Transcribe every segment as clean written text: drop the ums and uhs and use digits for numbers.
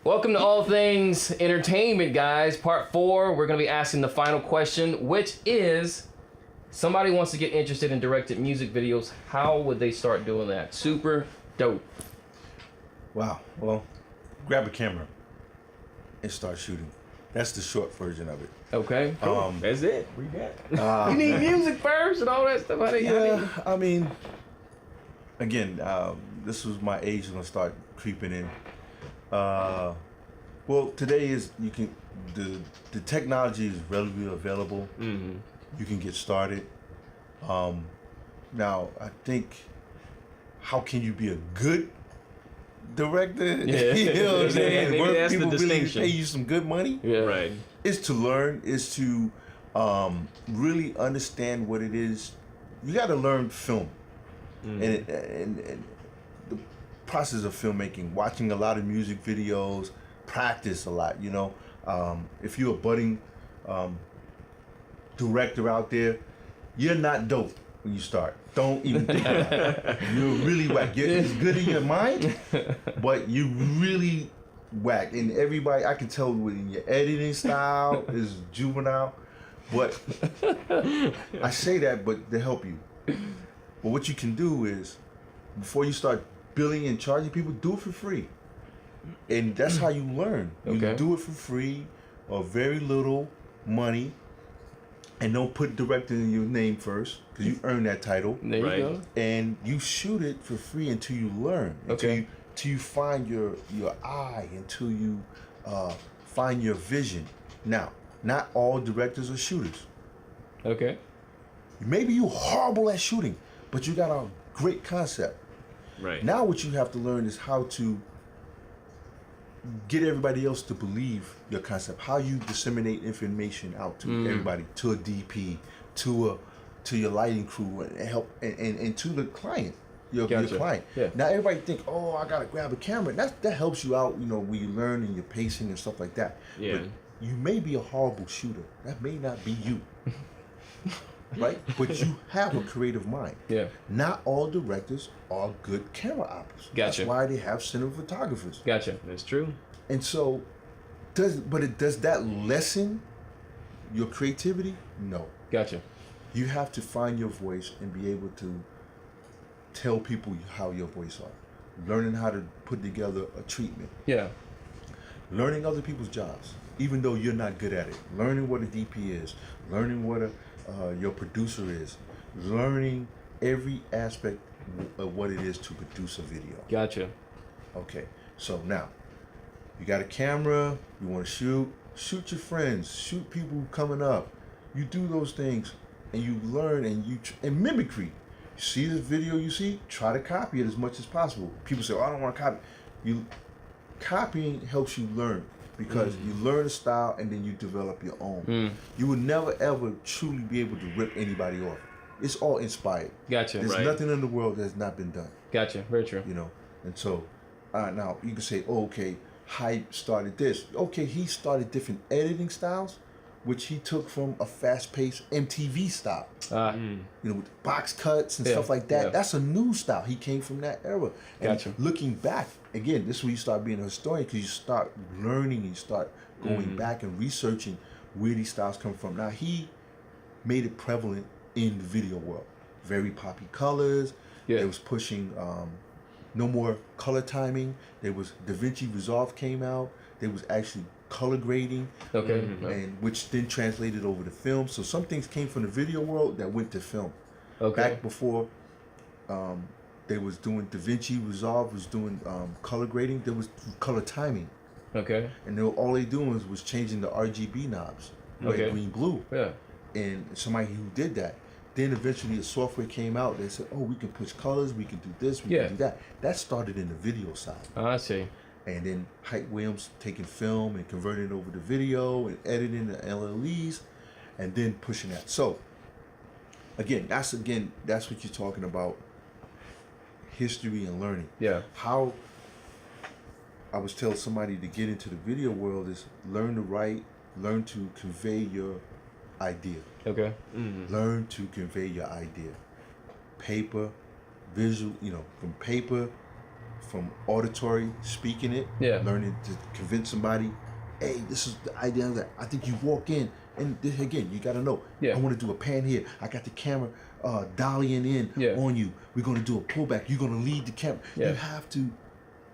Welcome to All Things Entertainment, guys. Part 4, we're going to be asking the final question, which is, somebody wants to get interested in directed music videos. How would they start doing that? Super dope. Wow. Well, grab a camera and start shooting. That's the short version of it. Okay, cool. That's it. We got You need music first and all that stuff. I mean, again, this was my age when I start creeping in. Well, today is the technology is readily available. Mm-hmm. You can get started. Now, I think, how can you be a good director? Yeah. You know what I'm saying? Maybe that's the people really distinction. pay you some good money. Yeah. right. Is to learn, is to really understand what it is. You got to learn film, and the process of filmmaking. Watching a lot of music videos, practice a lot. You know, if you're a budding director out there, you're not dope when you start. Don't even think about it. You're really whack. It's good in your mind, but you really whack. And everybody, I can tell when your editing style is juvenile. But I say that, but to help you. But what you can do is, before you start billing and charging people, do it for free. And that's how you learn. You Okay. do it for free or very little money. And don't put director in your name first, because you earn that title. There you Right. go. And you shoot it for free until you learn. Okay. Until you find your eye, until you find your vision. Now, not all directors are shooters. Okay. Maybe you're horrible at shooting, but you got a great concept. Right. Now what you have to learn is how to get everybody else to believe your concept, how you disseminate information out to everybody, to a DP, to your lighting crew, and help and to the client, your Gotcha. client. Yeah. Now everybody think, oh, I gotta grab a camera. That helps you out, you know, when you learn and your pacing and stuff like that. Yeah. But you may be a horrible shooter. That may not be you. Right? But you have a creative mind. Yeah. Not all directors are good camera operators. Gotcha. That's why they have cinematographers. Gotcha. That's true. And so, does that lessen your creativity? No. Gotcha. You have to find your voice and be able to tell people how your voice are. Learning how to put together a treatment. Yeah. Learning other people's jobs, even though you're not good at it. Learning what a DP is. Learning what your producer is. Learning every aspect of what it is to produce a video. Gotcha. Okay, so now, you got a camera, you want to shoot your friends, shoot people coming up. You do those things, and you learn, and mimicry. You see this video you see, try to copy it as much as possible. People say, oh, I don't want to copy. Copying helps you learn, because you learn a style and then you develop your own. You will never ever truly be able to rip anybody off. It's all inspired. Gotcha. There's Right. nothing in the world that has not been done. Gotcha. Very true. You know, and so now you can say, oh, okay, Hype started this. Okay, he started different editing styles, which he took from a fast-paced MTV style. You know, with box cuts and stuff like that. Yeah. That's a new style. He came from that era. And Gotcha. looking back, again, this is where you start being a historian, because you start learning, you start going back and researching where these styles come from. Now, he made it prevalent in the video world. Very poppy colors. Yeah. It was pushing no more color timing. There was DaVinci Resolve came out. There was actually color grading. Okay. And which then translated over to film. So some things came from the video world that went to film. Okay. Back before they was doing DaVinci Resolve was doing color grading, there was color timing. Okay. And all they doing was changing the RGB knobs. Okay. Red, green, blue. Yeah. And somebody who did that. Then eventually the software came out. They said, oh, we can push colors, we can do this, we Yeah. can do that. That started in the video side. I see. And then Hype Williams taking film and converting it over to video and editing the LLEs and then pushing that. So again, that's what you're talking about, history and learning. Yeah. How I was telling somebody to get into the video world is learn to write, learn to convey your idea. Okay. Learn to convey your idea. Paper, visual, from paper from auditory, speaking it, learning to convince somebody, hey, this is the idea that I think you walk in, and again, you got to know, I want to do a pan here. I got the camera dollying in on you. We're going to do a pullback. You're going to lead the camera. You have to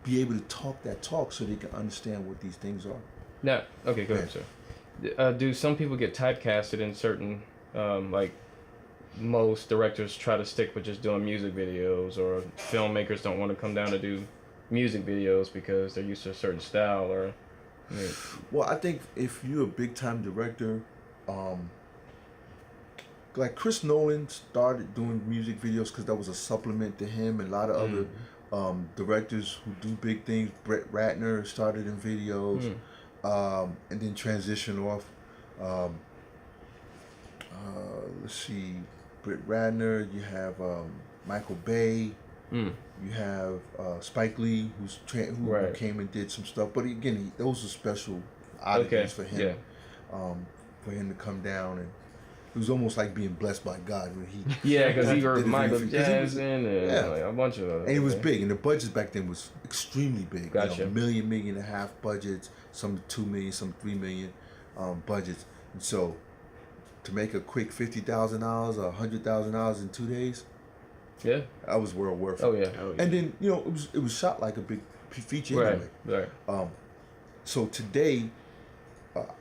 be able to talk that talk so they can understand what these things are. Now, okay, go ahead, sir. Do some people get typecasted in certain, like most directors try to stick with just doing music videos, or filmmakers don't want to come down to do music videos because they're used to a certain style, or... Well, I think if you're a big time director, like Chris Nolan started doing music videos because that was a supplement to him, and a lot of other directors who do big things. Brett Ratner started in videos, and then transitioned off. Let's see, Brett Ratner. You have Michael Bay. You have Spike Lee, who came and did some stuff. But again, those are special oddities for him. For him to come down, and it was almost like being blessed by God when he. Yeah, because he heard Michael Jackson and like a bunch of. And it was big, and the budgets back then was extremely big. Gotcha. You know, $1.5 million budgets, some $2 million, some $3 million budgets, and so to make a quick $50,000 or $100,000 in 2 days. Yeah, that was well worth it. Oh yeah. And then it was shot like a big feature anyway. Right. So today,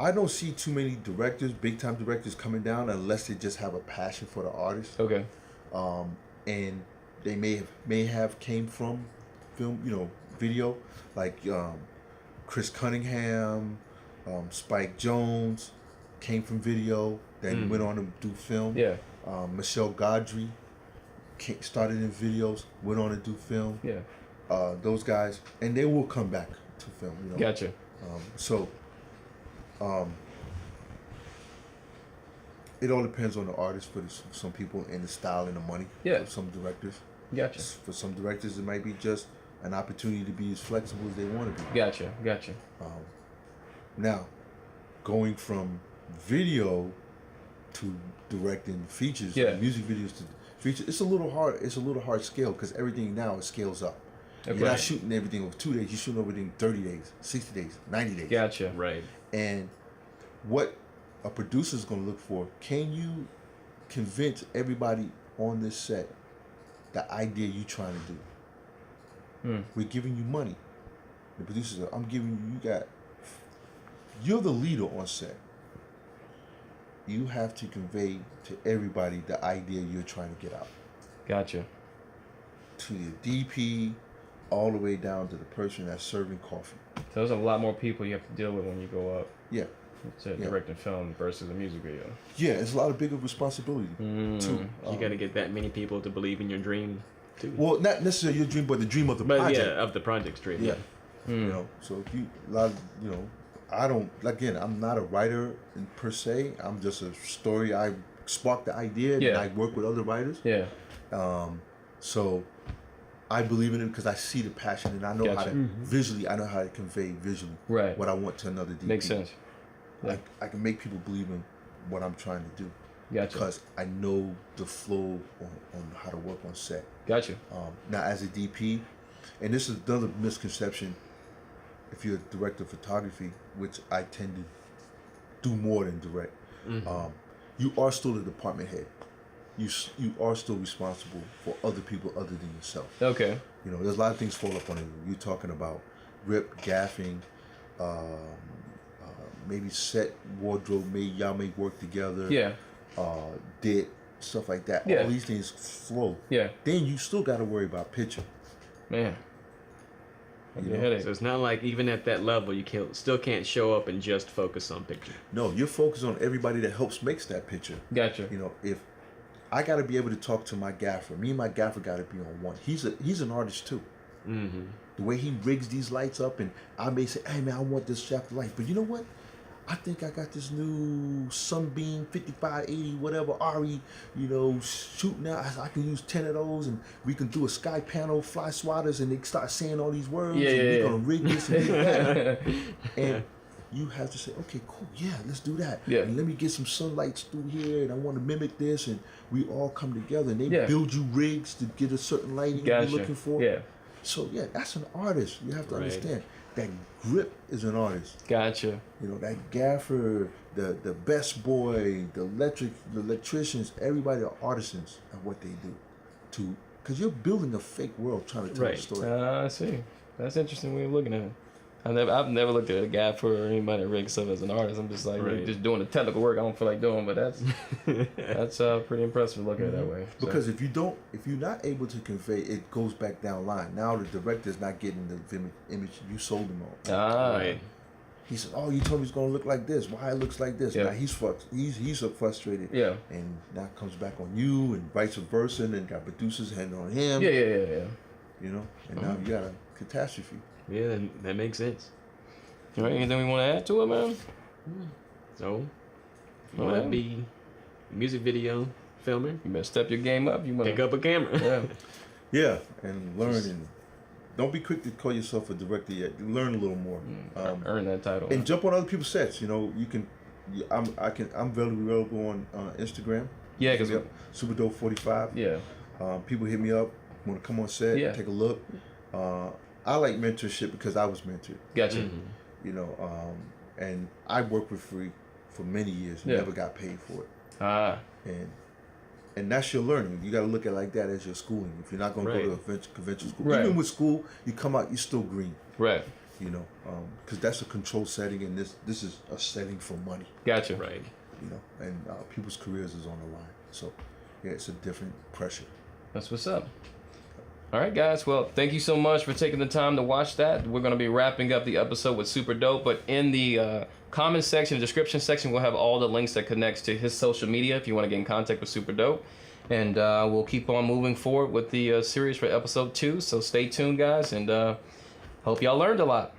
I don't see too many directors, big time directors, coming down unless they just have a passion for the artist. Okay. And they may have came from film, video, like Chris Cunningham, Spike Jonze came from video, then went on to do film. Yeah. Michelle Godry started in videos, went on to do film. Yeah. Those guys, and they will come back to film. Gotcha. It all depends on the artist for some people, and the style and the money. Yeah. For some directors. Gotcha. For some directors, it might be just an opportunity to be as flexible as they want to be. Gotcha. Now, going from video to directing features, music videos to features, it's a little hard. It's a little hard scale because everything now scales up. Okay. You're not shooting everything over 2 days. You're shooting everything 30 days, 60 days, 90 days. Gotcha. Right. And what a producer's going to look for, can you convince everybody on this set the idea you're trying to do? We're giving you money. The producer says, you're the leader on set. You have to convey to everybody the idea you're trying to get out. Gotcha. To the DP, all the way down to the person that's serving coffee. So there's a lot more people you have to deal with when you go up. Yeah. To directing film versus a music video. Yeah, it's a lot of bigger responsibility too. You got to get that many people to believe in your dream too. Well, not necessarily your dream, but the dream of the project. Yeah, of the project's dream. Yeah. So if I don't, again, I'm not a writer per se. I'm just a story. I sparked the idea and I work with other writers. Yeah. So I believe in it because I see the passion and I know how to visually, I know how to convey visually what I want to another DP. Makes sense. Yeah. I can make people believe in what I'm trying to do. Gotcha. Because I know the flow on how to work on set. Gotcha. Now, as a DP, and this is another misconception, if you're a director of photography, which I tend to do more than direct, you are still a department head. You are still responsible for other people other than yourself. Okay. There's a lot of things fall up on you. You're talking about rip, gaffing, maybe set, wardrobe, y'all may work together. Yeah. Dit, stuff like that. Yeah. All these things flow. Yeah. Then you still got to worry about picture. Man. So it's not like even at that level you still can't show up and just focus on picture. No, you're focused on everybody that helps makes that picture. Gotcha. If I got to be able to talk to my gaffer, me and my gaffer got to be on one. He's an artist too. Mm-hmm. The way he rigs these lights up, and I may say, hey man, I want this shaft light, but you know what? I think I got this new Sunbeam 5580 whatever RE, shooting out. I can use 10 of those, and we can do a sky panel, fly swatters, and they start saying all these words. We're gonna rig this and rig that. And you have to say, okay, cool, yeah, let's do that. Yeah. And let me get some sunlights through here, and I want to mimic this, and we all come together, and they build you rigs to get a certain lighting you're looking for. Yeah. So yeah, that's an artist. You have to Right. understand that grip is an artist. Gotcha. You know, that gaffer, the best boy, the electricians, everybody are artisans at what they do. Because you're building a fake world trying to tell Right. a story. I see. That's interesting way of looking at it. I've never looked at a gaffer or anybody that rigs stuff as an artist. I'm just like Right. just doing the technical work I don't feel like doing, but that's pretty impressive looking at it that way. So. Because if you're not able to convey, it goes back down line. Now the director's not getting the image you sold him on. Right. He said, "Oh, you told me it's gonna look like this. Why it looks like this?" Yeah. Now he's so frustrated. Yeah. And now it comes back on you, and vice versa, and then got producers handing on him. Yeah. You know, and now you got a catastrophe. Yeah, that makes sense. All right, anything we want to add to it, man? So, you All want to right. be a music video filmer? You better step your game up. You Pick up a camera. Yeah. Yeah, and learn, and don't be quick to call yourself a director yet. Learn a little more. Earn that title. And jump on other people's sets. You know, you can. I'm very available on Instagram. Yeah, because Supa Dope 45. yeah. People hit me up, want to come on set, Yeah. take a look. I like mentorship because I was mentored. Gotcha. Mhm. You know, and I worked for free for many years. Yeah. Never got paid for it. Ah. And that's your learning. You got to look at it like that as your schooling. If you're not going to Right. go to a conventional school, Right. even with school, you come out, you're still green. Right. You know, because that's a controlled setting, and this is a setting for money. Gotcha. Right. You know, and people's careers is on the line. So, yeah, it's a different pressure. That's what's up. All right, guys. Well, thank you so much for taking the time to watch that. We're going to be wrapping up the episode with Supa Dope, but in the comment section, the description section, we'll have all the links that connects to his social media if you want to get in contact with Supa Dope. And we'll keep on moving forward with the series for episode 2. So stay tuned, guys, and hope y'all learned a lot.